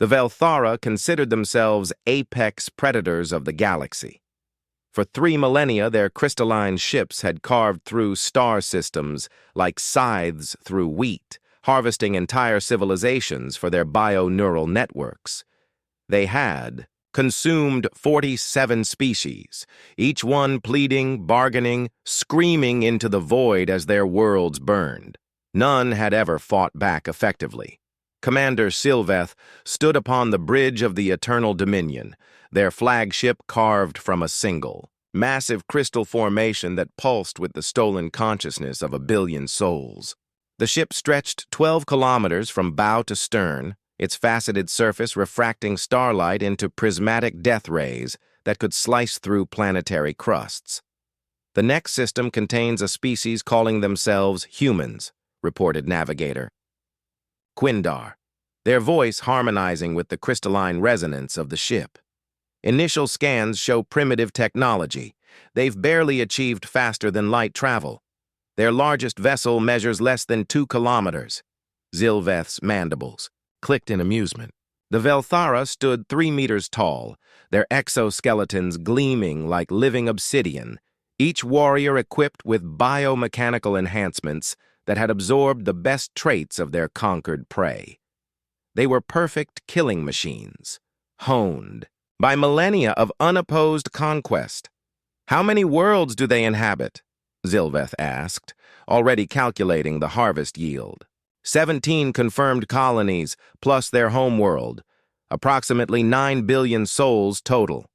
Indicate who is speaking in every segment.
Speaker 1: The Velthara considered themselves apex predators of the galaxy. For 3 millennia, their crystalline ships had carved through star systems like scythes through wheat, harvesting entire civilizations for their bio-neural networks. They had consumed 47 species, each one pleading, bargaining, screaming into the void as their worlds burned. None had ever fought back effectively. Commander Sylveth stood upon the bridge of the Eternal Dominion, their flagship carved from a single, massive crystal formation that pulsed with the stolen consciousness of 1 billion souls. The ship stretched 12 kilometers from bow to stern, its faceted surface refracting starlight into prismatic death rays that could slice through planetary crusts. The next system contains a species calling themselves humans, reported Navigator. Quindar, their voice harmonizing with the crystalline resonance of the ship. Initial scans show primitive technology. They've barely achieved faster than light travel. Their largest vessel measures less than 2 kilometers. Sylveth's mandibles clicked in amusement. The Velthara stood 3 meters tall, their exoskeletons gleaming like living obsidian, each warrior equipped with biomechanical enhancements that had absorbed the best traits of their conquered prey. They were perfect killing machines, honed by millennia of unopposed conquest. "How many worlds do they inhabit?" Sylveth asked, already calculating the harvest yield. 17 confirmed colonies, plus their homeworld. Approximately 9 billion souls total.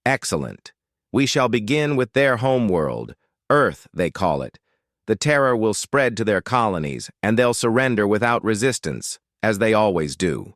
Speaker 1: Excellent. We shall begin with their homeworld, Earth, they call it. The terror will spread to their colonies, and they'll surrender without resistance, as they always do.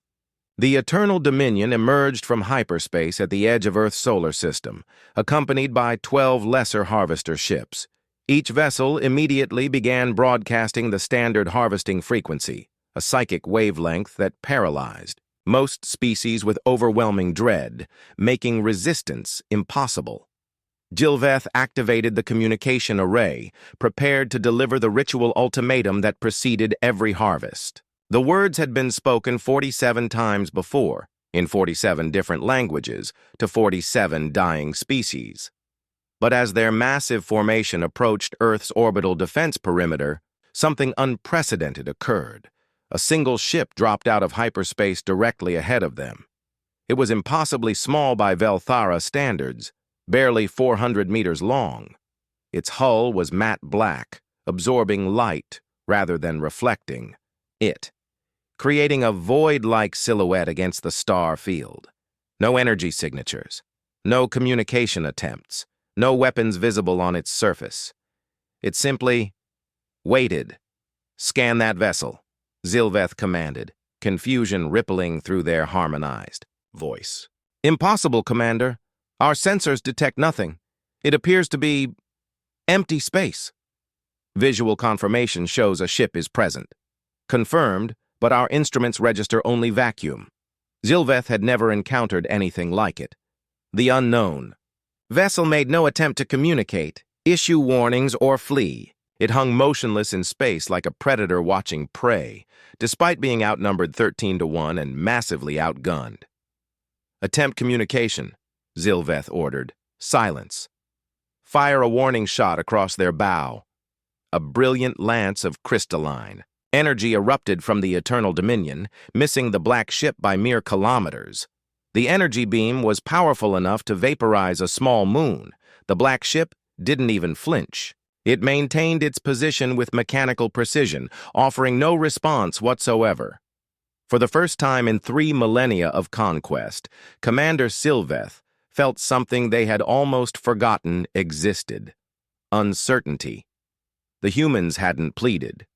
Speaker 1: The Eternal Dominion emerged from hyperspace at the edge of Earth's solar system, accompanied by 12 lesser harvester ships. Each vessel immediately began broadcasting the standard harvesting frequency, a psychic wavelength that paralyzed most species with overwhelming dread, making resistance impossible. Sylveth activated the communication array, prepared to deliver the ritual ultimatum that preceded every harvest. The words had been spoken 47 times before, in 47 different languages, to 47 dying species. But as their massive formation approached Earth's orbital defense perimeter, something unprecedented occurred. A single ship dropped out of hyperspace directly ahead of them. It was impossibly small by Velthara standards, barely 400 meters long. Its hull was matte black, absorbing light rather than reflecting it, creating a void-like silhouette against the star field. No energy signatures, no communication attempts, no weapons visible on its surface. It simply waited. "Scan that vessel," Sylveth commanded, confusion rippling through their harmonized voice. "Impossible, Commander. Our sensors detect nothing. It appears to be empty space." Visual confirmation shows a ship is present. Confirmed, but our instruments register only vacuum. Sylveth had never encountered anything like it. The unknown. Vessel made no attempt to communicate, issue warnings, or flee. It hung motionless in space like a predator watching prey, despite being outnumbered 13 to 1 and massively outgunned. "Attempt communication," Sylveth ordered. "Silence. Fire a warning shot across their bow." A brilliant lance of crystalline energy erupted from the Eternal Dominion, missing the black ship by mere kilometers. The energy beam was powerful enough to vaporize a small moon. The black ship didn't even flinch. It maintained its position with mechanical precision, offering no response whatsoever. For the first time in 3 millennia of conquest, Commander Sylveth felt something they had almost forgotten existed: uncertainty. The humans hadn't pleaded.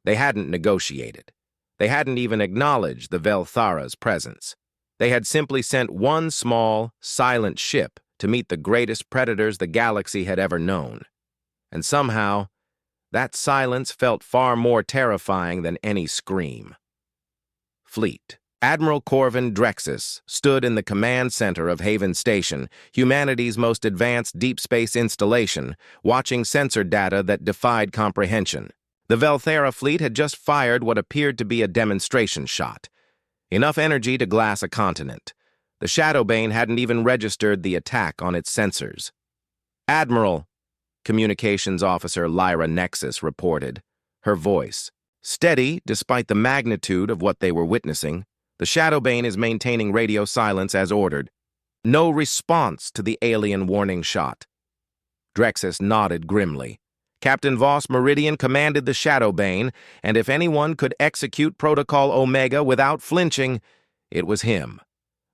Speaker 1: They hadn't negotiated. They hadn't even acknowledged the Velthara's presence. They had simply sent one small, silent ship to meet the greatest predators the galaxy had ever known. And somehow, that silence felt far more terrifying than any scream. Fleet. Admiral Corvin Drexus stood in the command center of Haven Station, humanity's most advanced deep space installation, watching sensor data that defied comprehension. The Velthara fleet had just fired what appeared to be a demonstration shot. Enough energy to glass a continent. The Shadowbane hadn't even registered the attack on its sensors. "Admiral," Communications Officer Lyra Nexus reported, her voice steady despite the magnitude of what they were witnessing. "The Shadowbane is maintaining radio silence as ordered. No response to the alien warning shot." Drexus nodded grimly. Captain Voss Meridian commanded the Shadowbane, and if anyone could execute Protocol Omega without flinching, it was him.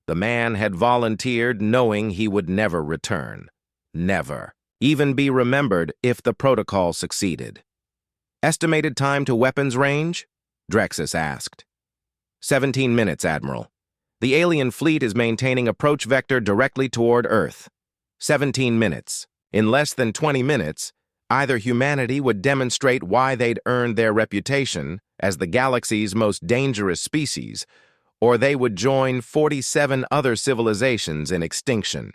Speaker 1: The man had volunteered knowing he would never return. Never. Even be remembered if the protocol succeeded. "Estimated time to weapons range?" Drexus asked. 17 minutes, Admiral. The alien fleet is maintaining approach vector directly toward Earth. 17 minutes. In less than 20 minutes, either humanity would demonstrate why they'd earned their reputation as the galaxy's most dangerous species, or they would join 47 other civilizations in extinction.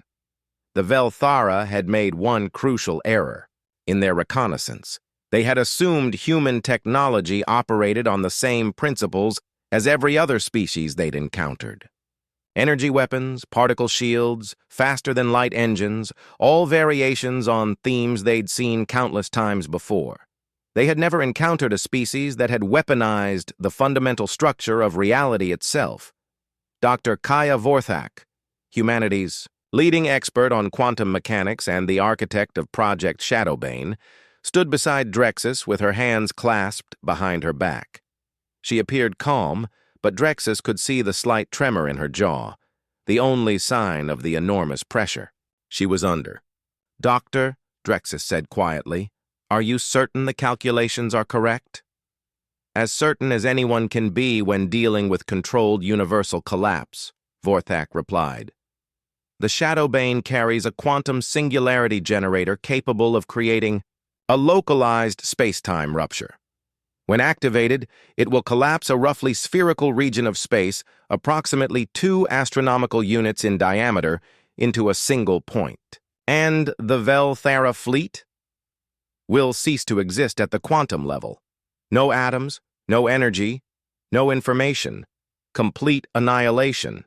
Speaker 1: The Velthara had made one crucial error. In their reconnaissance, they had assumed human technology operated on the same principles as every other species they'd encountered. Energy weapons, particle shields, faster-than-light engines, all variations on themes they'd seen countless times before. They had never encountered a species that had weaponized the fundamental structure of reality itself. Dr. Kaya Vorthak, humanity's leading expert on quantum mechanics and the architect of Project Shadowbane, stood beside Drexus with her hands clasped behind her back. She appeared calm, but Drexus could see the slight tremor in her jaw, the only sign of the enormous pressure she was under. "Doctor," Drexus said quietly, "are you certain the calculations are correct?" "As certain as anyone can be when dealing with controlled universal collapse," Vorthak replied. "The Shadowbane carries a quantum singularity generator capable of creating a localized space-time rupture. When activated, it will collapse a roughly spherical region of space, approximately 2 astronomical units in diameter, into a single point. And the Velthara fleet will cease to exist at the quantum level. No atoms, no energy, no information. Complete annihilation."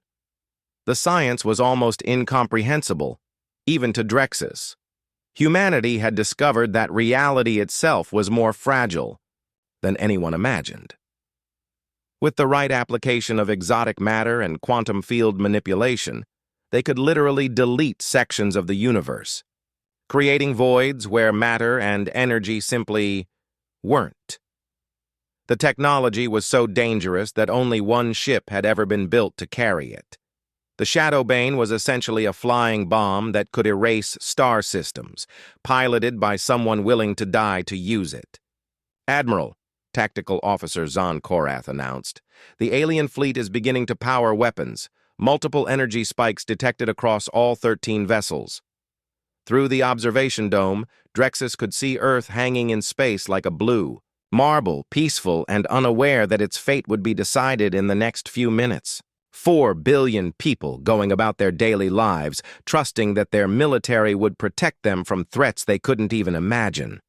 Speaker 1: The science was almost incomprehensible, even to Drexus. Humanity had discovered that reality itself was more fragile than anyone imagined. With the right application of exotic matter and quantum field manipulation, they could literally delete sections of the universe, creating voids where matter and energy simply weren't. The technology was so dangerous that only one ship had ever been built to carry it. The Shadowbane was essentially a flying bomb that could erase star systems, piloted by someone willing to die to use it. "Admiral," Tactical Officer Zahn Korath announced, "the alien fleet is beginning to power weapons. Multiple energy spikes detected across all 13 vessels." Through the observation dome, Drexus could see Earth hanging in space like a blue marble, peaceful and unaware that its fate would be decided in the next few minutes. 4 billion people going about their daily lives, trusting that their military would protect them from threats they couldn't even imagine.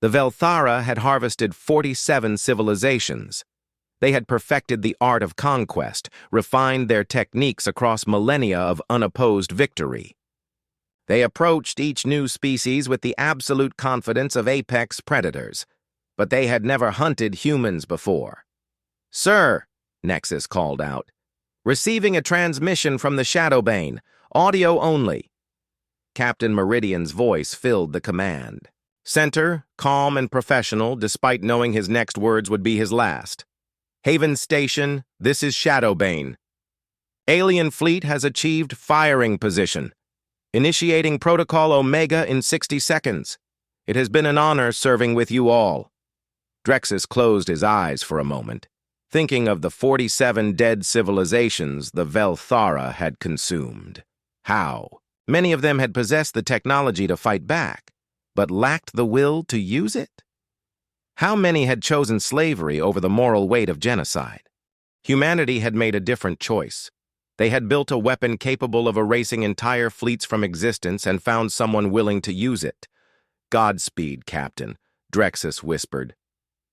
Speaker 1: The Velthara had harvested 47 civilizations. They had perfected the art of conquest, refined their techniques across millennia of unopposed victory. They approached each new species with the absolute confidence of apex predators, but they had never hunted humans before. "Sir," Nexus called out, "receiving a transmission from the Shadowbane, audio only." Captain Meridian's voice filled the command center, calm and professional, despite knowing his next words would be his last. "Haven Station, this is Shadowbane. Alien fleet has achieved firing position. Initiating Protocol Omega in 60 seconds. It has been an honor serving with you all." Drexus closed his eyes for a moment, thinking of the 47 dead civilizations the Velthara had consumed. How? Many of them had possessed the technology to fight back, but lacked the will to use it? How many had chosen slavery over the moral weight of genocide? Humanity had made a different choice. They had built a weapon capable of erasing entire fleets from existence and found someone willing to use it. "Godspeed, Captain," Drexus whispered.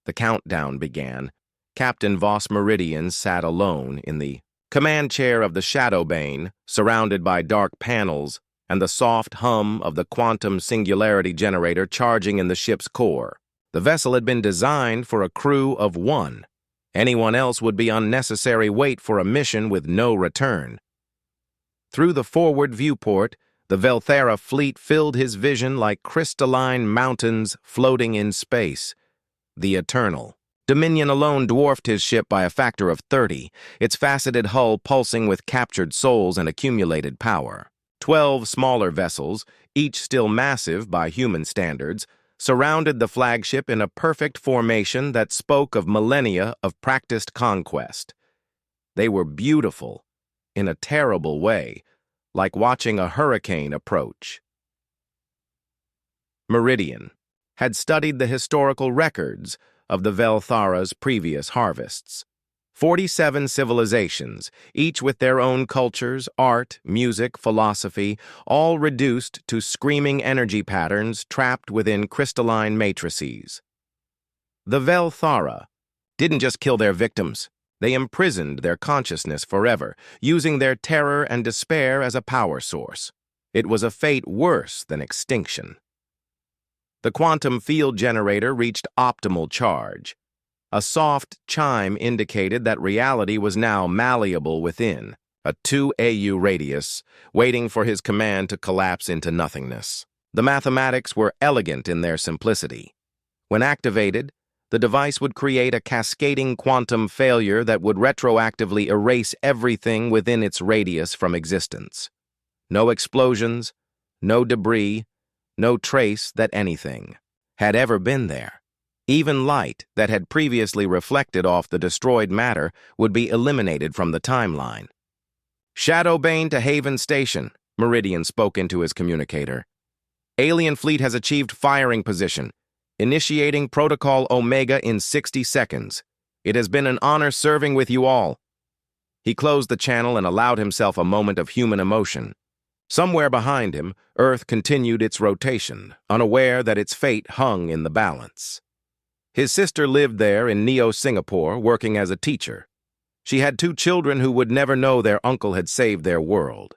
Speaker 1: The countdown began. Captain Voss Meridian sat alone in the command chair of the Shadowbane, surrounded by dark panels and the soft hum of the quantum singularity generator charging in the ship's core. The vessel had been designed for a crew of one. Anyone else would be unnecessary weight for a mission with no return. Through the forward viewport, the Velthara fleet filled his vision like crystalline mountains floating in space. The Eternal. Dominion alone dwarfed his ship by a factor of 30, its faceted hull pulsing with captured souls and accumulated power. 12 smaller vessels, each still massive by human standards, surrounded the flagship in a perfect formation that spoke of millennia of practiced conquest. They were beautiful, in a terrible way, like watching a hurricane approach. Meridian had studied the historical records of the Velthara's previous harvests. 47 civilizations, each with their own cultures, art, music, philosophy, all reduced to screaming energy patterns trapped within crystalline matrices. The Velthara didn't just kill their victims, they imprisoned their consciousness forever, using their terror and despair as a power source. It was a fate worse than extinction. The quantum field generator reached optimal charge. A soft chime indicated that reality was now malleable within, a 2 AU radius, waiting for his command to collapse into nothingness. The mathematics were elegant in their simplicity. When activated, the device would create a cascading quantum failure that would retroactively erase everything within its radius from existence. No explosions, no debris, no trace that anything had ever been there. Even light that had previously reflected off the destroyed matter would be eliminated from the timeline. Shadowbane to Haven Station, Meridian spoke into his communicator. Alien fleet has achieved firing position, initiating Protocol Omega in 60 seconds. It has been an honor serving with you all. He closed the channel and allowed himself a moment of human emotion. Somewhere behind him, Earth continued its rotation, unaware that its fate hung in the balance. His sister lived there in Neo-Singapore, working as a teacher. She had 2 children who would never know their uncle had saved their world.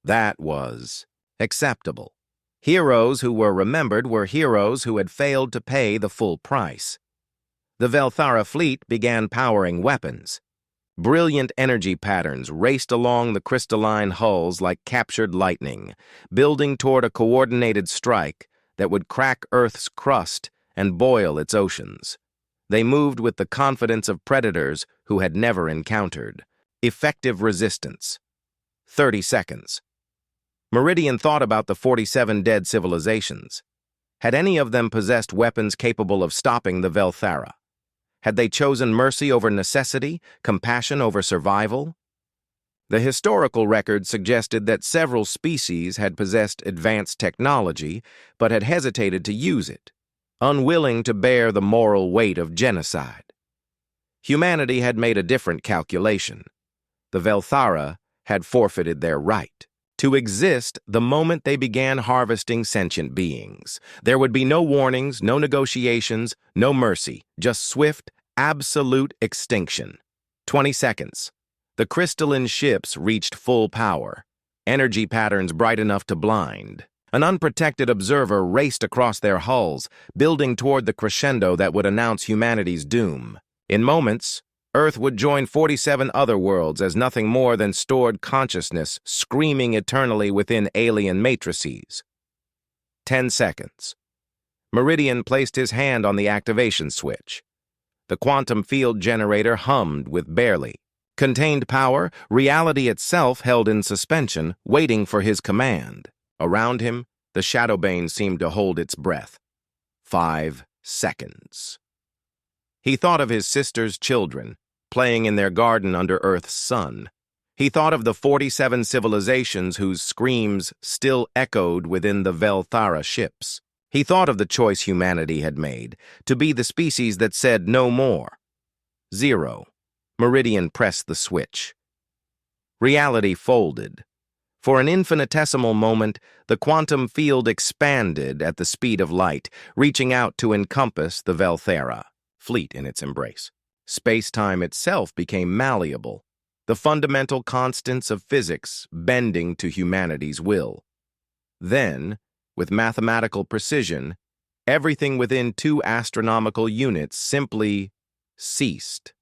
Speaker 1: That was acceptable. Heroes who were remembered were heroes who had failed to pay the full price. The Velthara fleet began powering weapons. Brilliant energy patterns raced along the crystalline hulls like captured lightning, building toward a coordinated strike that would crack Earth's crust and boil its oceans. They moved with the confidence of predators who had never encountered. Effective resistance. 30 seconds. Meridian thought about the 47 dead civilizations. Had any of them possessed weapons capable of stopping the Velthara? Had they chosen mercy over necessity, compassion over survival? The historical record suggested that several species had possessed advanced technology, but had hesitated to use it, unwilling to bear the moral weight of genocide. Humanity had made a different calculation. The Velthara had forfeited their right to exist the moment they began harvesting sentient beings. There would be no warnings, no negotiations, no mercy, just swift, absolute extinction. 20 seconds. The crystalline ships reached full power, energy patterns bright enough to blind. An unprotected observer raced across their hulls, building toward the crescendo that would announce humanity's doom. In moments, Earth would join 47 other worlds as nothing more than stored consciousness screaming eternally within alien matrices. 10 seconds. Meridian placed his hand on the activation switch. The quantum field generator hummed with barely contained power, reality itself held in suspension, waiting for his command. Around him, the Shadowbane seemed to hold its breath. 5 seconds. He thought of his sister's children, playing in their garden under Earth's sun. He thought of the 47 civilizations whose screams still echoed within the Velthara ships. He thought of the choice humanity had made, to be the species that said no more. 0. Meridian pressed the switch. Reality folded. For an infinitesimal moment, the quantum field expanded at the speed of light, reaching out to encompass the Velthara fleet in its embrace. Space-time itself became malleable, the fundamental constants of physics bending to humanity's will. Then, with mathematical precision, everything within 2 astronomical units simply ceased.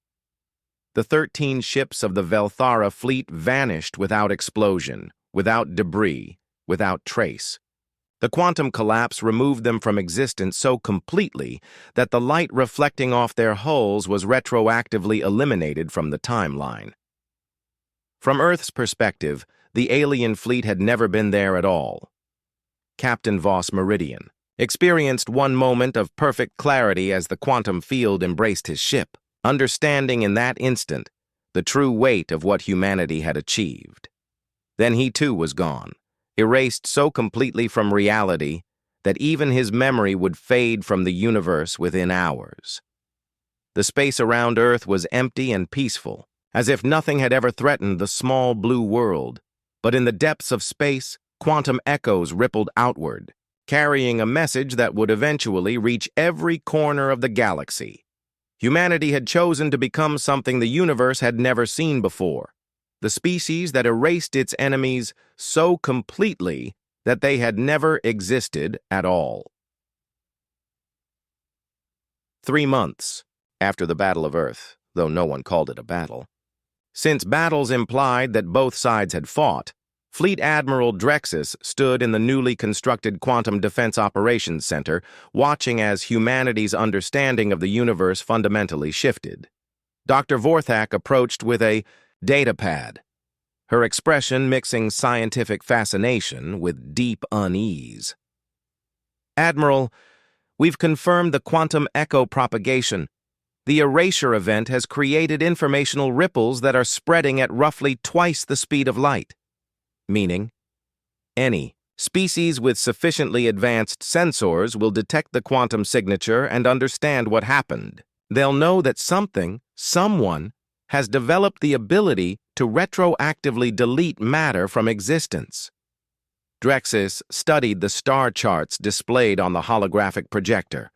Speaker 1: The 13 ships of the Velthara fleet vanished without explosion, without debris, without trace. The quantum collapse removed them from existence so completely that the light reflecting off their hulls was retroactively eliminated from the timeline. From Earth's perspective, the alien fleet had never been there at all. Captain Voss Meridian experienced one moment of perfect clarity as the quantum field embraced his ship, understanding in that instant the true weight of what humanity had achieved. Then he too was gone, erased so completely from reality that even his memory would fade from the universe within hours. The space around Earth was empty and peaceful, as if nothing had ever threatened the small blue world, but in the depths of space, quantum echoes rippled outward, carrying a message that would eventually reach every corner of the galaxy. Humanity had chosen to become something the universe had never seen before, the species that erased its enemies so completely that they had never existed at all. 3 months after the Battle of Earth, though no one called it a battle. Since battles implied that both sides had fought, Fleet Admiral Drexus stood in the newly constructed Quantum Defense Operations Center, watching as humanity's understanding of the universe fundamentally shifted. Dr. Vorthak approached with a datapad, her expression mixing scientific fascination with deep unease. "Admiral, we've confirmed the quantum echo propagation. The erasure event has created informational ripples that are spreading at roughly twice the speed of light." Meaning, any species with sufficiently advanced sensors will detect the quantum signature and understand what happened. They'll know that someone, has developed the ability to retroactively delete matter from existence. Drexus studied the star charts displayed on the holographic projector.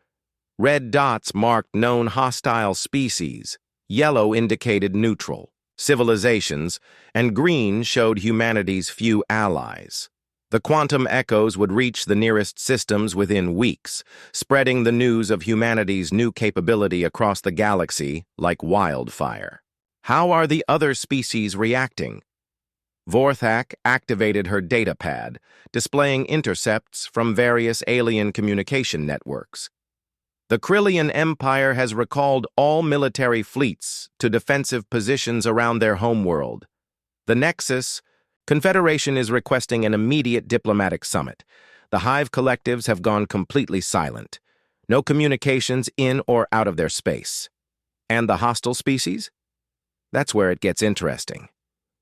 Speaker 1: Red dots marked known hostile species, yellow indicated neutral civilizations, and green showed humanity's few allies. The quantum echoes would reach the nearest systems within weeks, spreading the news of humanity's new capability across the galaxy like wildfire. How are the other species reacting? Vorthak activated her datapad, displaying intercepts from various alien communication networks. The Krillian Empire has recalled all military fleets to defensive positions around their homeworld. The Nexus Confederation is requesting an immediate diplomatic summit. The Hive collectives have gone completely silent. No communications in or out of their space. And the hostile species? That's where it gets interesting.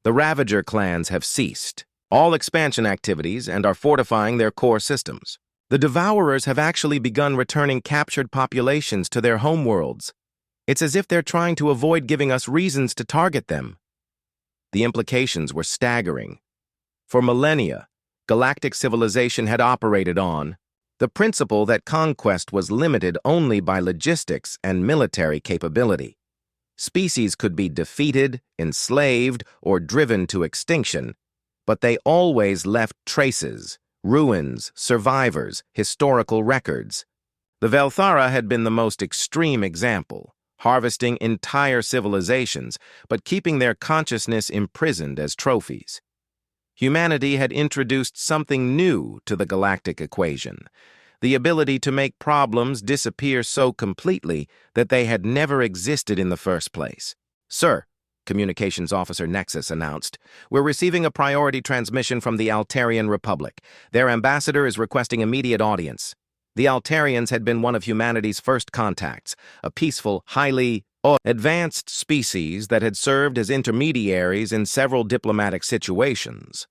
Speaker 1: The Ravager clans have ceased all expansion activities and are fortifying their core systems. The Devourers have actually begun returning captured populations to their homeworlds. It's as if they're trying to avoid giving us reasons to target them. The implications were staggering. For millennia, galactic civilization had operated on the principle that conquest was limited only by logistics and military capability. Species could be defeated, enslaved, or driven to extinction, but they always left traces, ruins, survivors, historical records. The Velthara had been the most extreme example, harvesting entire civilizations, but keeping their consciousness imprisoned as trophies. Humanity had introduced something new to the galactic equation, the ability to make problems disappear so completely that they had never existed in the first place. "Sir," Communications Officer Nexus announced, "we're receiving a priority transmission from the Altarian Republic. Their ambassador is requesting immediate audience." The Altarians had been one of humanity's first contacts, a peaceful, highly advanced species that had served as intermediaries in several diplomatic situations.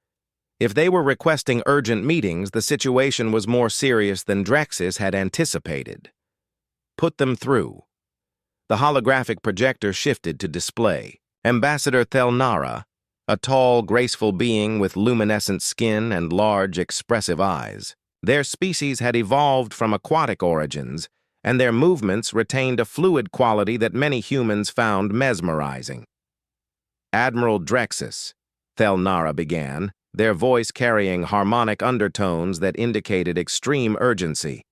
Speaker 1: If they were requesting urgent meetings, the situation was more serious than Drexus had anticipated. "Put them through." The holographic projector shifted to display. Ambassador Thelnara, a tall, graceful being with luminescent skin and large, expressive eyes. Their species had evolved from aquatic origins and their movements retained a fluid quality that many humans found mesmerizing. "Admiral Drexus," Thelnara began, their voice carrying harmonic undertones that indicated extreme urgency.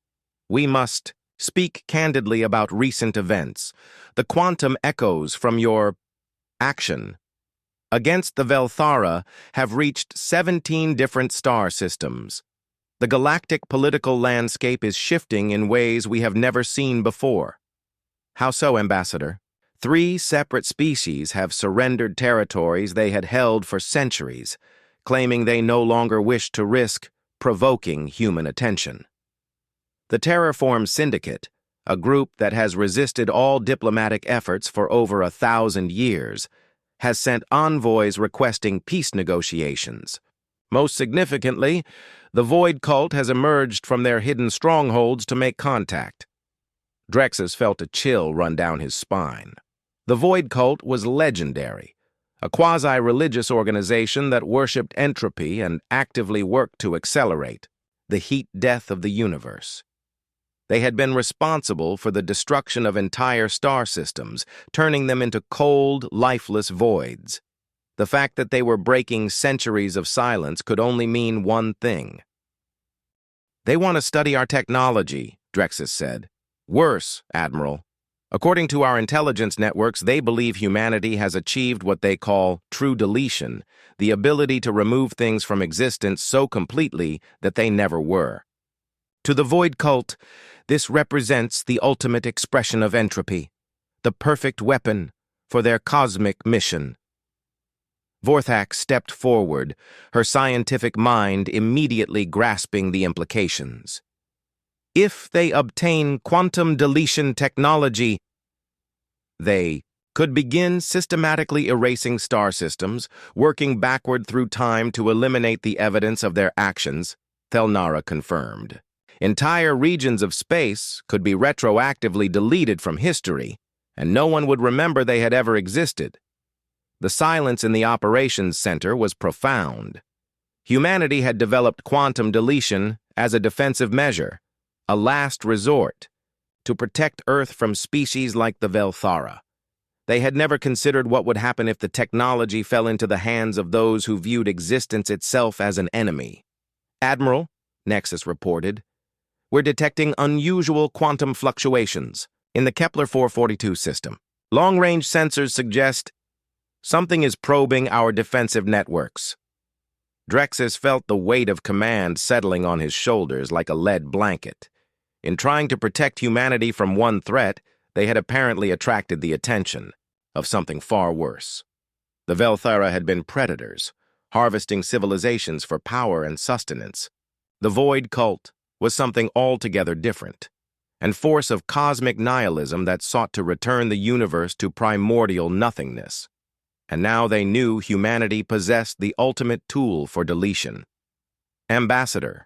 Speaker 1: "We must speak candidly about recent events, the quantum echoes from your action against the Velthara have reached 17 different star systems. The galactic political landscape is shifting in ways we have never seen before." "How so, Ambassador?" "3 separate species have surrendered territories they had held for centuries, claiming they no longer wish to risk provoking human attention. The Terraform Syndicate, a group that has resisted all diplomatic efforts for over 1,000 years, has sent envoys requesting peace negotiations. Most significantly, the Void Cult has emerged from their hidden strongholds to make contact." Drexus felt a chill run down his spine. The Void Cult was legendary, a quasi-religious organization that worshipped entropy and actively worked to accelerate the heat death of the universe. They had been responsible for the destruction of entire star systems, turning them into cold, lifeless voids. The fact that they were breaking centuries of silence could only mean one thing. "They want to study our technology," Drexus said. "Worse, Admiral. According to our intelligence networks, they believe humanity has achieved what they call true deletion, the ability to remove things from existence so completely that they never were. To the Void Cult, this represents the ultimate expression of entropy, the perfect weapon for their cosmic mission." Vorthak stepped forward, her scientific mind immediately grasping the implications. "If they obtain quantum deletion technology, they could begin systematically erasing star systems, working backward through time to eliminate the evidence of their actions," Thelnara confirmed. "Entire regions of space could be retroactively deleted from history, and no one would remember they had ever existed." The silence in the operations center was profound. Humanity had developed quantum deletion as a defensive measure, a last resort, to protect Earth from species like the Velthara. They had never considered what would happen if the technology fell into the hands of those who viewed existence itself as an enemy. "Admiral," Nexus reported, "we're detecting unusual quantum fluctuations in the Kepler 442 system. Long-range sensors suggest something is probing our defensive networks." Drexus felt the weight of command settling on his shoulders like a lead blanket. In trying to protect humanity from one threat, they had apparently attracted the attention of something far worse. The Velthara had been predators, harvesting civilizations for power and sustenance. The Void Cult was something altogether different, a force of cosmic nihilism that sought to return the universe to primordial nothingness. And now they knew humanity possessed the ultimate tool for deletion. "Ambassador,"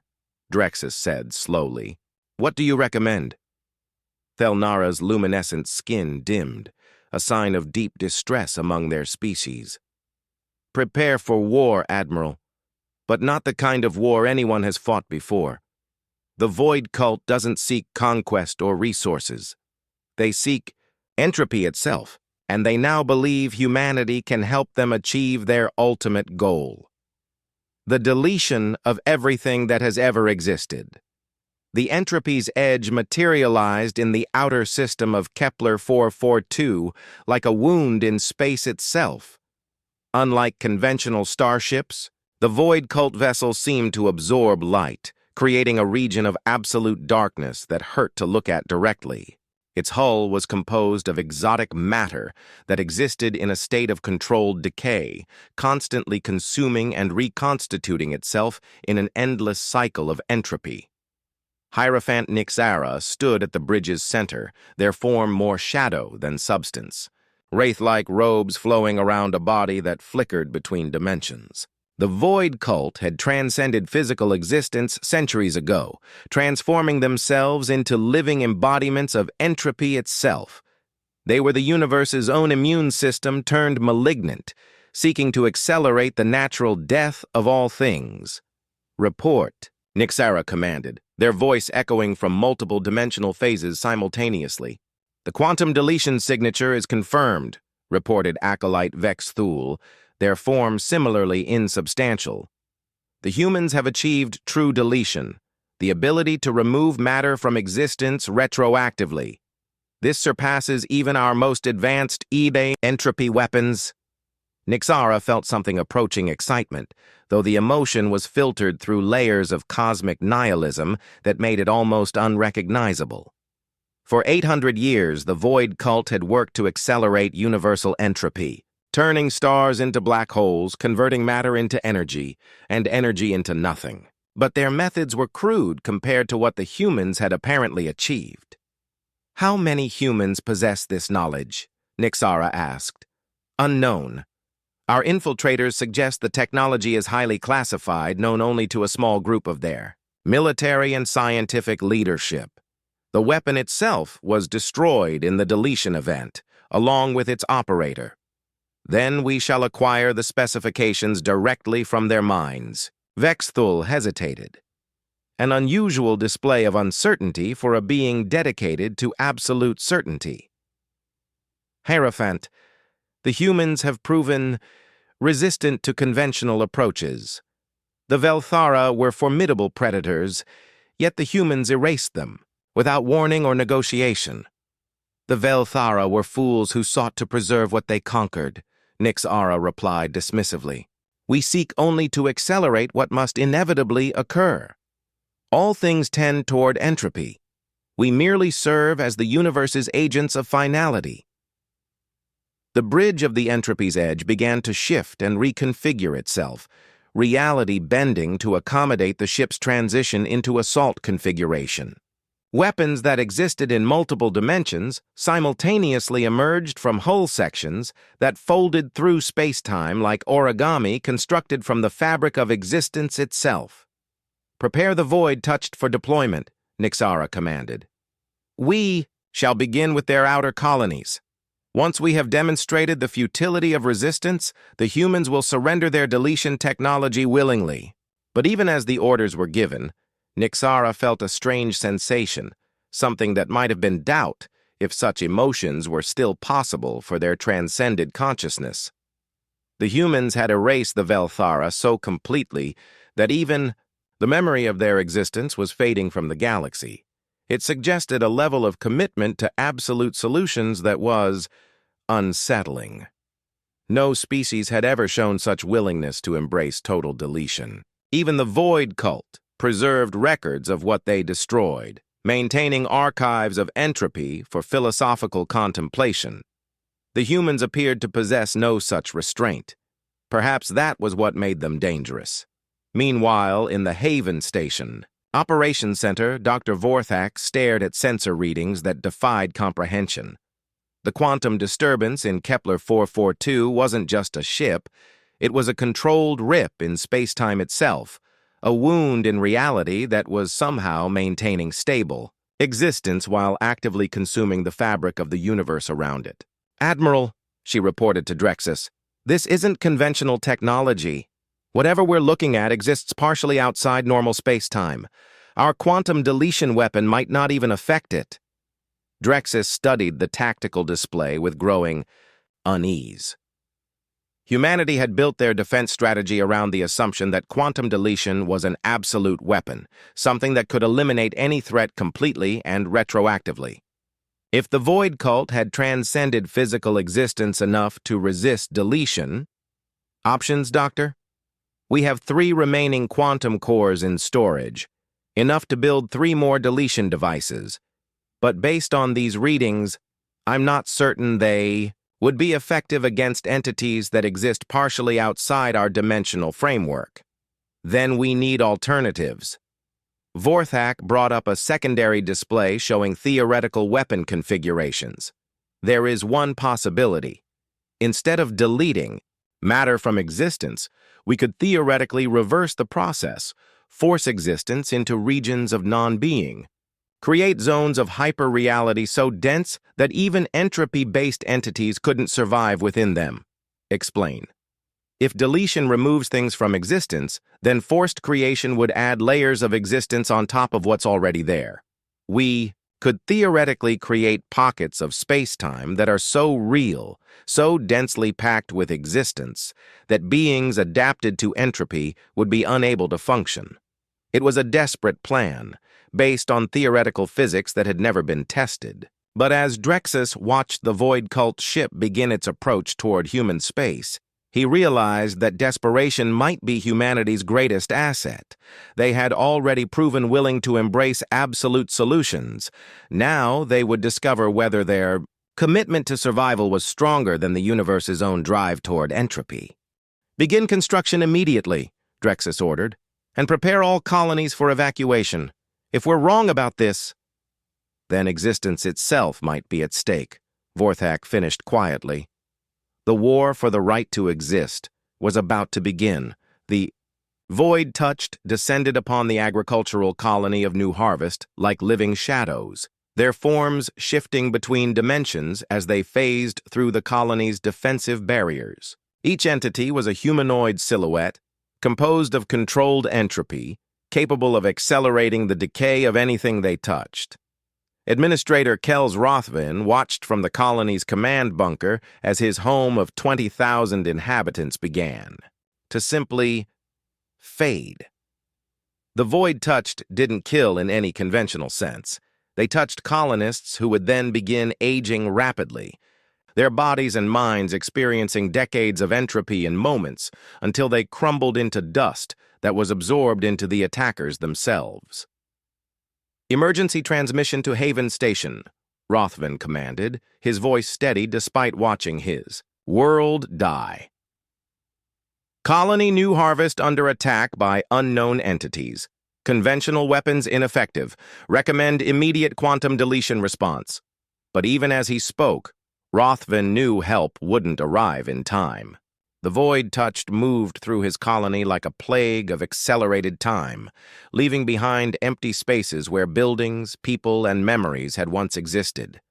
Speaker 1: Drexus said slowly, "what do you recommend?" Thelnara's luminescent skin dimmed, a sign of deep distress among their species. "Prepare for war, Admiral, but not the kind of war anyone has fought before. The Void Cult doesn't seek conquest or resources. They seek entropy itself, and they now believe humanity can help them achieve their ultimate goal: the deletion of everything that has ever existed. The entropy's edge materialized in the outer system of Kepler 442 like a wound in space itself. Unlike conventional starships, the Void Cult vessels seemed to absorb light, creating a region of absolute darkness that hurt to look at directly. Its hull was composed of exotic matter that existed in a state of controlled decay, constantly consuming and reconstituting itself in an endless cycle of entropy. Hierophant Nyxara stood at the bridge's center, their form more shadow than substance, wraith-like robes flowing around a body that flickered between dimensions. The Void Cult had transcended physical existence centuries ago, transforming themselves into living embodiments of entropy itself. They were the universe's own immune system turned malignant, seeking to accelerate the natural death of all things. Report, Nixara commanded, their voice echoing from multiple dimensional phases simultaneously. The quantum deletion signature is confirmed, reported Acolyte Vex Thule, their form similarly insubstantial. The humans have achieved true deletion, the ability to remove matter from existence retroactively. This surpasses even our most advanced eBay entropy weapons. Nixara felt something approaching excitement, though the emotion was filtered through layers of cosmic nihilism that made it almost unrecognizable. For 800 years, the Void cult had worked to accelerate universal entropy, turning stars into black holes, converting matter into energy, and energy into nothing. But their methods were crude compared to what the humans had apparently achieved. How many humans possess this knowledge? Nixara asked. Unknown. Our infiltrators suggest the technology is highly classified, known only to a small group of their military and scientific leadership. The weapon itself was destroyed in the deletion event, along with its operator. Then we shall acquire the specifications directly from their minds. Vexthul hesitated. An unusual display of uncertainty for a being dedicated to absolute certainty. Hierophant, the humans have proven resistant to conventional approaches. The Velthara were formidable predators, yet the humans erased them, without warning or negotiation. The Velthara were fools who sought to preserve what they conquered, Nixara replied dismissively. We seek only to accelerate what must inevitably occur. All things tend toward entropy. We merely serve as the universe's agents of finality. The bridge of the entropy's edge began to shift and reconfigure itself, reality bending to accommodate the ship's transition into assault configuration. Weapons that existed in multiple dimensions simultaneously emerged from hull sections that folded through space-time like origami constructed from the fabric of existence itself. Prepare the Void touched for deployment, Nixara commanded. We shall begin with their outer colonies. Once we have demonstrated the futility of resistance, the humans will surrender their deletion technology willingly. But even as the orders were given, Nixara felt a strange sensation, something that might have been doubt if such emotions were still possible for their transcended consciousness. The humans had erased the Velthara so completely that even the memory of their existence was fading from the galaxy. It suggested a level of commitment to absolute solutions that was unsettling. No species had ever shown such willingness to embrace total deletion. Even the Void cult preserved records of what they destroyed, maintaining archives of entropy for philosophical contemplation. The humans appeared to possess no such restraint. Perhaps that was what made them dangerous. Meanwhile, in the Haven Station, Operations Center, Dr. Vorthak stared at sensor readings that defied comprehension. The quantum disturbance in Kepler 442 wasn't just a ship, it was a controlled rip in space-time itself, a wound in reality that was somehow maintaining stable existence while actively consuming the fabric of the universe around it. Admiral, she reported to Drexus, this isn't conventional technology. Whatever we're looking at exists partially outside normal space-time. Our quantum deletion weapon might not even affect it. Drexus studied the tactical display with growing unease. Humanity had built their defense strategy around the assumption that quantum deletion was an absolute weapon, something that could eliminate any threat completely and retroactively. If the Void cult had transcended physical existence enough to resist deletion— Options, Doctor? We have 3 remaining quantum cores in storage, enough to build 3 more deletion devices. But based on these readings, I'm not certain they would be effective against entities that exist partially outside our dimensional framework. Then we need alternatives. Vorthak brought up a secondary display showing theoretical weapon configurations. There is one possibility. Instead of deleting matter from existence, we could theoretically reverse the process, force existence into regions of non-being, create zones of hyper-reality so dense that even entropy-based entities couldn't survive within them. Explain. If deletion removes things from existence, then forced creation would add layers of existence on top of what's already there. We could theoretically create pockets of space-time that are so real, so densely packed with existence, that beings adapted to entropy would be unable to function. It was a desperate plan, based on theoretical physics that had never been tested. But as Drexus watched the Void Cult ship begin its approach toward human space, he realized that desperation might be humanity's greatest asset. They had already proven willing to embrace absolute solutions. Now they would discover whether their commitment to survival was stronger than the universe's own drive toward entropy. "Begin construction immediately," Drexus ordered, "and prepare all colonies for evacuation. If we're wrong about this, then existence itself might be at stake," Vorthak finished quietly. The war for the right to exist was about to begin. The void touched descended upon the agricultural colony of New Harvest like living shadows, their forms shifting between dimensions as they phased through the colony's defensive barriers. Each entity was a humanoid silhouette, composed of controlled entropy, capable of accelerating the decay of anything they touched. Administrator Kels Rothvin watched from the colony's command bunker as his home of 20,000 inhabitants began to simply fade. The void touched didn't kill in any conventional sense. They touched colonists who would then begin aging rapidly, their bodies and minds experiencing decades of entropy in moments until they crumbled into dust that was absorbed into the attackers themselves. "Emergency transmission to Haven Station," Rothvin commanded, his voice steady despite watching his world die. "Colony New Harvest under attack by unknown entities. Conventional weapons ineffective. Recommend immediate quantum deletion response." But even as he spoke, Rothvin knew help wouldn't arrive in time. The void touched moved through his colony like a plague of accelerated time, leaving behind empty spaces where buildings, people, and memories had once existed.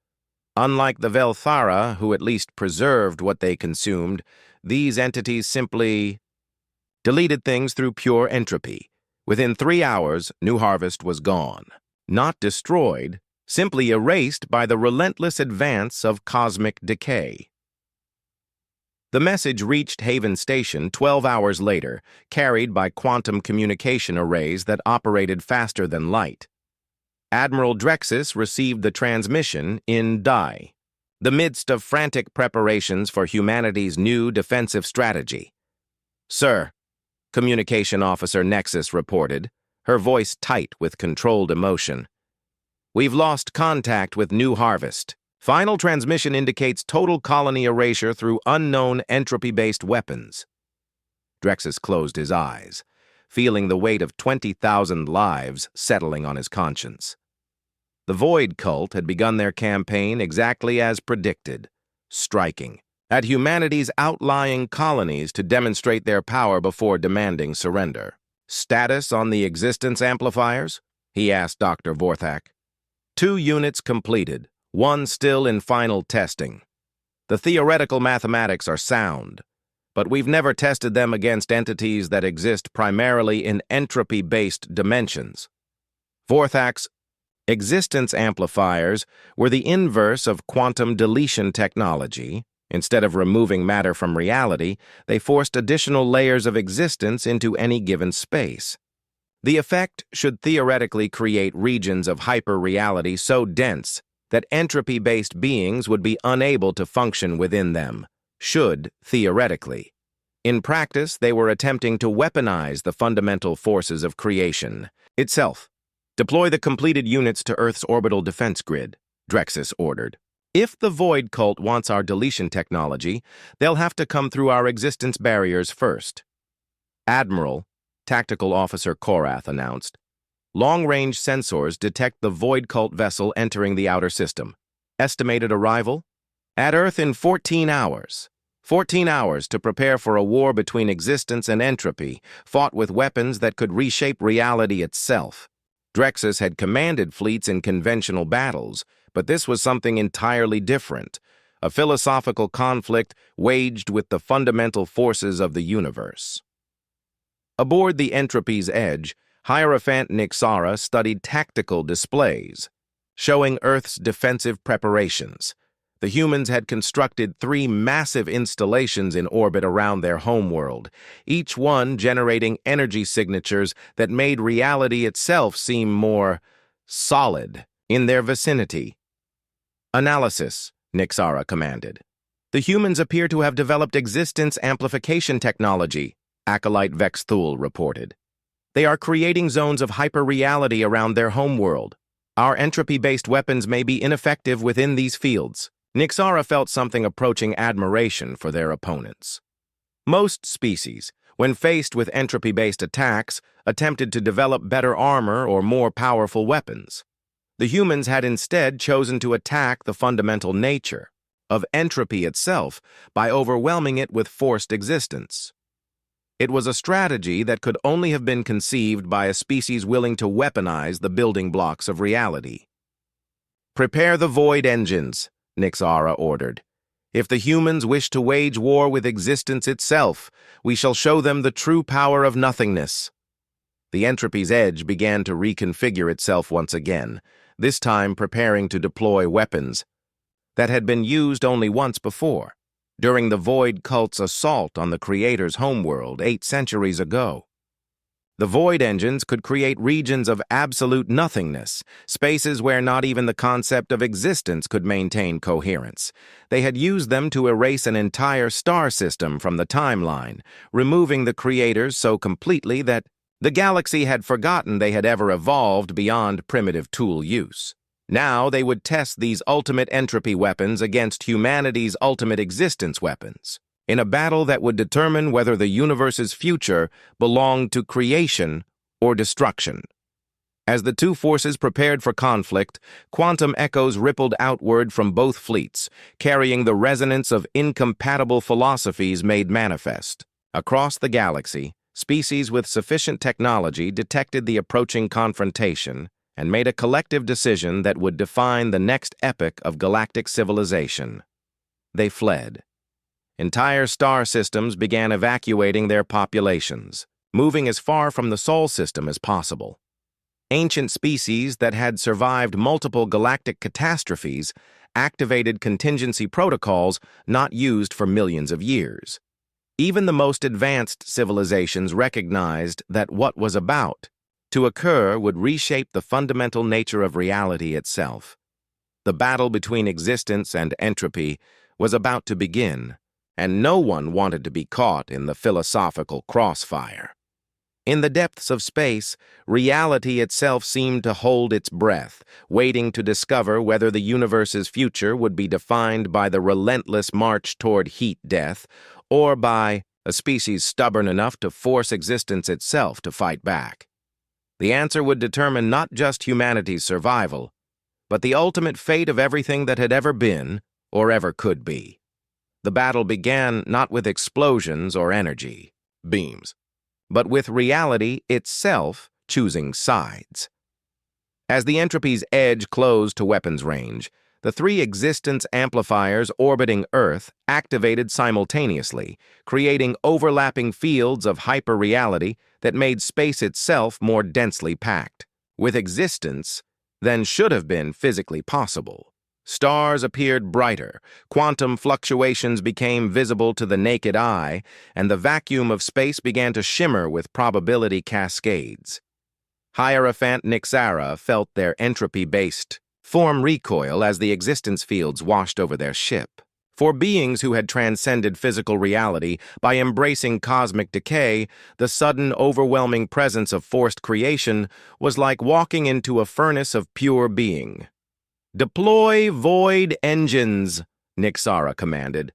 Speaker 1: Unlike the Velthara, who at least preserved what they consumed, these entities simply deleted things through pure entropy. Within 3 hours, New Harvest was gone. Not destroyed, simply erased by the relentless advance of cosmic decay. The message reached Haven Station 12 hours later, carried by quantum communication arrays that operated faster than light. Admiral Drexus received the transmission in the midst of frantic preparations for humanity's new defensive strategy. "Sir," Communication Officer Nexus reported, her voice tight with controlled emotion, "we've lost contact with New Harvest. Final transmission indicates total colony erasure through unknown entropy-based weapons." Drexus closed his eyes, feeling the weight of 20,000 lives settling on his conscience. The Void Cult had begun their campaign exactly as predicted, striking at humanity's outlying colonies to demonstrate their power before demanding surrender. "Status on the existence amplifiers?" he asked Dr. Vorthak. 2 units completed. 1 still in final testing. The theoretical mathematics are sound, but we've never tested them against entities that exist primarily in entropy-based dimensions. Vorthak's existence amplifiers were the inverse of quantum deletion technology. Instead of removing matter from reality, they forced additional layers of existence into any given space. The effect should theoretically create regions of hyper-reality so dense that entropy-based beings would be unable to function within them, should theoretically. In practice, they were attempting to weaponize the fundamental forces of creation itself. "Deploy the completed units to Earth's orbital defense grid," Drexus ordered. "If the Void Cult wants our deletion technology, they'll have to come through our existence barriers first." "Admiral," Tactical Officer Korath announced, "long-range sensors detect the Void Cult vessel entering the outer system. Estimated arrival? At Earth in 14 hours. 14 hours to prepare for a war between existence and entropy, fought with weapons that could reshape reality itself." Drexus had commanded fleets in conventional battles, but this was something entirely different. a philosophical conflict waged with the fundamental forces of the universe. Aboard the Entropy's Edge, Hierophant Nixara studied tactical displays, showing Earth's defensive preparations. The humans had constructed 3 massive installations in orbit around their homeworld, each one generating energy signatures that made reality itself seem more solid in their vicinity. Analysis, Nixara commanded. The humans appear to have developed existence amplification technology, Acolyte Vexthul reported. They are creating zones of hyperreality around their homeworld. Our entropy-based weapons may be ineffective within these fields. Nixara felt something approaching admiration for their opponents. Most species, when faced with entropy-based attacks, attempted to develop better armor or more powerful weapons. The humans had instead chosen to attack the fundamental nature of entropy itself by overwhelming it with forced existence. It was a strategy that could only have been conceived by a species willing to weaponize the building blocks of reality. "Prepare the void engines," Nixara ordered. "If the humans wish to wage war with existence itself, we shall show them the true power of nothingness." The Entropy's Edge began to reconfigure itself once again, this time preparing to deploy weapons that had been used only once before, during the Void cult's assault on the Creator's homeworld 8 centuries ago. The Void engines could create regions of absolute nothingness, spaces where not even the concept of existence could maintain coherence. They had used them to erase an entire star system from the timeline, removing the Creators so completely that the galaxy had forgotten they had ever evolved beyond primitive tool use. Now they would test these ultimate entropy weapons against humanity's ultimate existence weapons, in a battle that would determine whether the universe's future belonged to creation or destruction. As the two forces prepared for conflict, quantum echoes rippled outward from both fleets, carrying the resonance of incompatible philosophies made manifest. Across the galaxy, species with sufficient technology detected the approaching confrontation and made a collective decision that would define the next epoch of galactic civilization. They fled. Entire star systems began evacuating their populations, moving as far from the Sol system as possible. Ancient species that had survived multiple galactic catastrophes activated contingency protocols not used for millions of years. Even the most advanced civilizations recognized that what was about to occur would reshape the fundamental nature of reality itself. The battle between existence and entropy was about to begin, and no one wanted to be caught in the philosophical crossfire. In the depths of space, reality itself seemed to hold its breath, waiting to discover whether the universe's future would be defined by the relentless march toward heat death or by a species stubborn enough to force existence itself to fight back. The answer would determine not just humanity's survival, but the ultimate fate of everything that had ever been or ever could be. The battle began not with explosions or energy beams, but with reality itself choosing sides. As the Entropy's Edge closed to weapons range, the 3 existence amplifiers orbiting Earth activated simultaneously, creating overlapping fields of hyperreality that made space itself more densely packed with existence than should have been physically possible. Stars appeared brighter, quantum fluctuations became visible to the naked eye, and the vacuum of space began to shimmer with probability cascades. Hierophant Nixara felt their entropy-based form recoil as the existence fields washed over their ship. For beings who had transcended physical reality by embracing cosmic decay, the sudden, overwhelming presence of forced creation was like walking into a furnace of pure being. "Deploy void engines," Nixara commanded,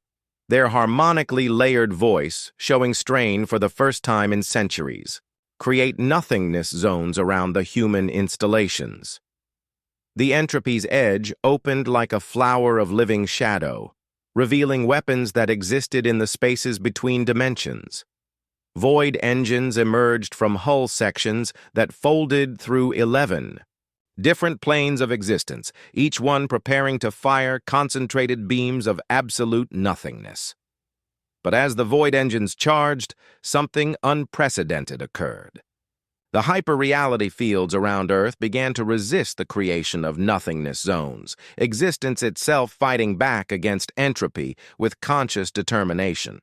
Speaker 1: their harmonically layered voice showing strain for the first time in centuries. "Create nothingness zones around the human installations." The Entropy's Edge opened like a flower of living shadow, revealing weapons that existed in the spaces between dimensions. Void engines emerged from hull sections that folded through 11, Different planes of existence, each one preparing to fire concentrated beams of absolute nothingness. But as the void engines charged, something unprecedented occurred. The hyper-reality fields around Earth began to resist the creation of nothingness zones, existence itself fighting back against entropy with conscious determination.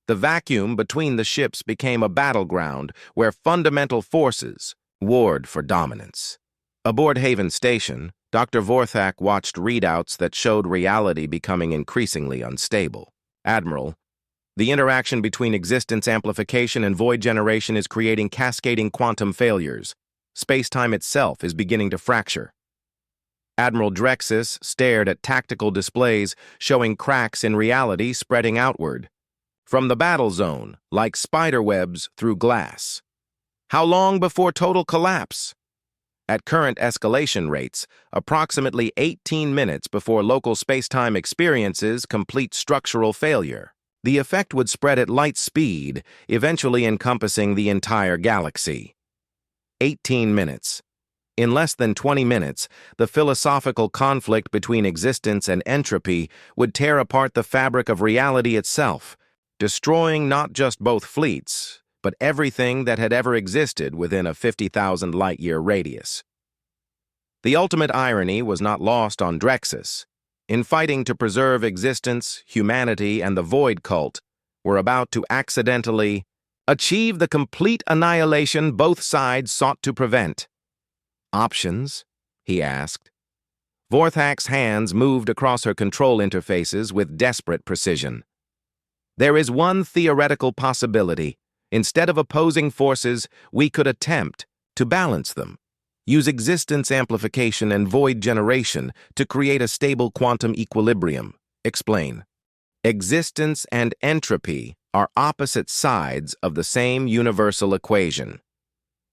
Speaker 1: The vacuum between the ships became a battleground where fundamental forces warred for dominance. Aboard Haven Station, Dr. Vorthak watched readouts that showed reality becoming increasingly unstable. Admiral, the interaction between existence amplification and void generation is creating cascading quantum failures. Space-time itself is beginning to fracture. Admiral Drexis stared at tactical displays showing cracks in reality spreading outward. From the battle zone, like spiderwebs through glass. How long before total collapse? At current escalation rates, approximately 18 minutes before local space-time experiences complete structural failure. The effect would spread at light speed, eventually encompassing the entire galaxy. 18 minutes. In less than 20 minutes, the philosophical conflict between existence and entropy would tear apart the fabric of reality itself, destroying not just both fleets, but everything that had ever existed within a 50,000 light-year radius. The ultimate irony was not lost on Drexis. In fighting to preserve existence, humanity, and the void cult were about to accidentally achieve the complete annihilation both sides sought to prevent. Options? He asked. Vorthak's hands moved across her control interfaces with desperate precision. There is one theoretical possibility. Instead of opposing forces, we could attempt to balance them. Use existence amplification and void generation to create a stable quantum equilibrium. Explain. Existence and entropy are opposite sides of the same universal equation.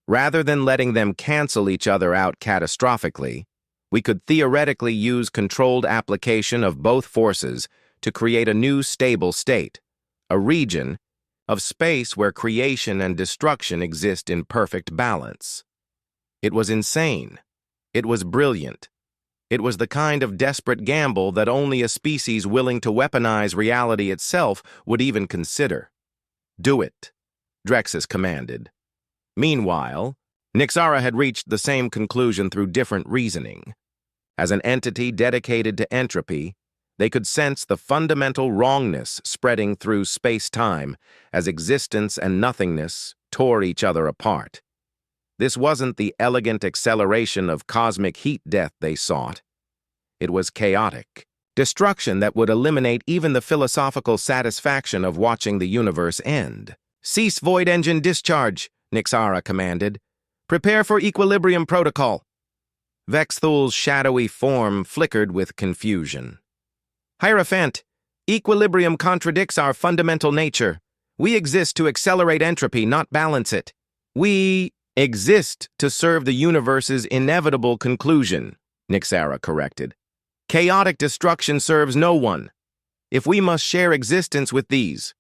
Speaker 1: Rather than letting them cancel each other out catastrophically, we could theoretically use controlled application of both forces to create a new stable state, a region of space where creation and destruction exist in perfect balance. It was insane. It was brilliant. It was the kind of desperate gamble that only a species willing to weaponize reality itself would even consider. Do it, Drexis commanded. Meanwhile, Nyxara had reached the same conclusion through different reasoning. As an entity dedicated to entropy, they could sense the fundamental wrongness spreading through space-time as existence and nothingness tore each other apart. This wasn't the elegant acceleration of cosmic heat death they sought. It was chaotic, destruction that would eliminate even the philosophical satisfaction of watching the universe end. Cease void engine discharge, Nyxara commanded. Prepare for equilibrium protocol. Vexthul's shadowy form flickered with confusion. Hierophant, equilibrium contradicts our fundamental nature. We exist to accelerate entropy, not balance it. We exist to serve the universe's inevitable conclusion, Nyxara corrected. Chaotic destruction serves no one. If we must share existence with these,